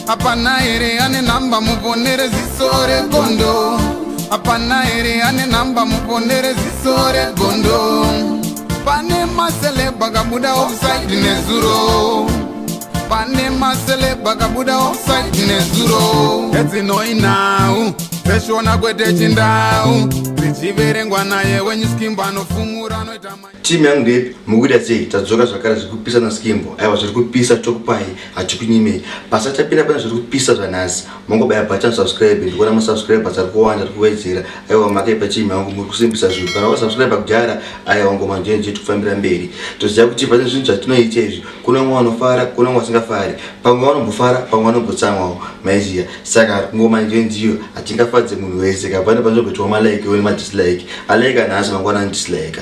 Apana ere ane namba muponere zisore gondo. Apana ere ane namba muponere zisore gondo. Pane masele bagabuda offside nezuro. Pane masele bagabuda offside nezuro. Eti no inau Peshona kwete chindau Zichiverengwa naye wenye skimbo anofumura noita Timu yangu ndepi muguda sei tadzoka zvakara zvikupisa na skimbo aiwa zvirikupisa chokupai achikunyime basa tapinda pana zvirikupisa zvanhasi mongobaya button subscribe ndikuona ma subscribers ari kuwanda ari kuwedzera aiwa makaipa timu yangu muri kusimbisa zvinhu kana wasubscribe kudhara aiwa ngoma njenje tikufambira mberi toziva kuti pane zvinhu zvatinoita izvi kuna mumwe anofara kuna mumwe asingafari pamwe vanombofara pamwe vanombotsamwawo maiziya saka ngoma njenjiyo hatingafadze munhu wese kapane panozobetwa malike wene madislike alike nhasi mangwana dislike.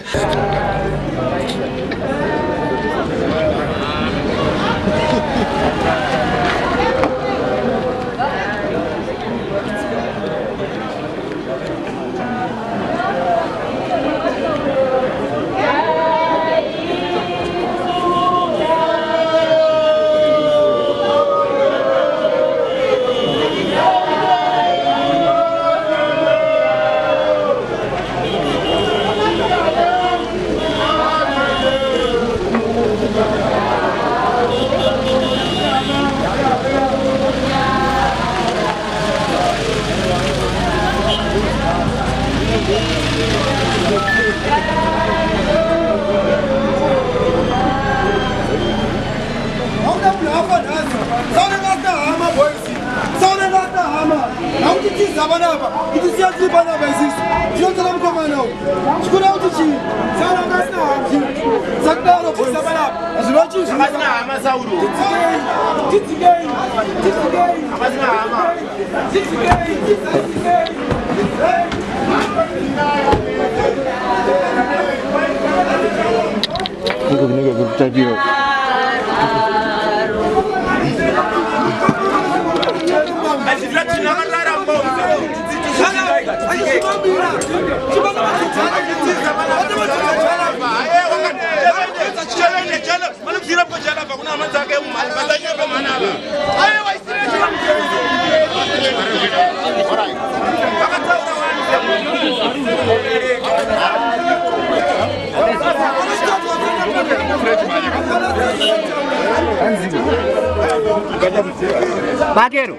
Vaquero,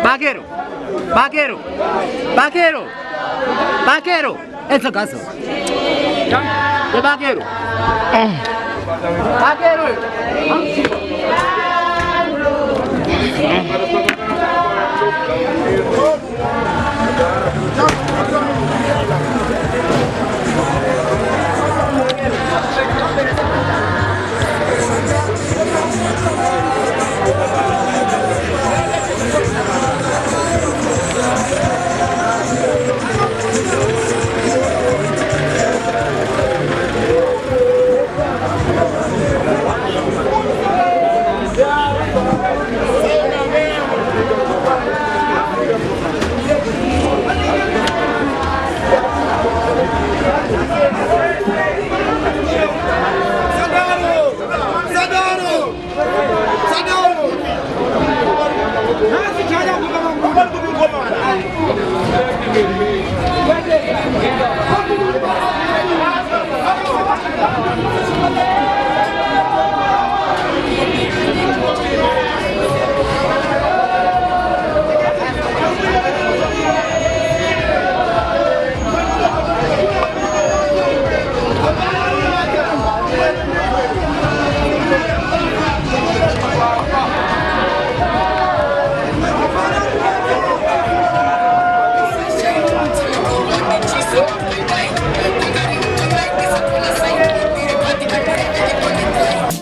vaquero, vaquero, vaquero, vaquero, ese caso. De vaquero. Vaquero.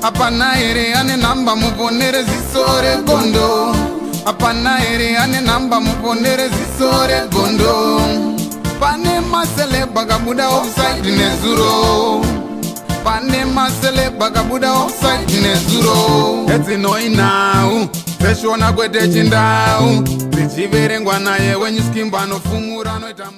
Apana ere ane namba muponere zisore gondo. Apana ere ane namba muponere zisore gondo. Pane masele bagabuda offside nezuro. Pane masele bagabuda offside nezuro. Eti no inau Peshona kwete chindau Zichiverengwa naye wenye skimbo anofumura noita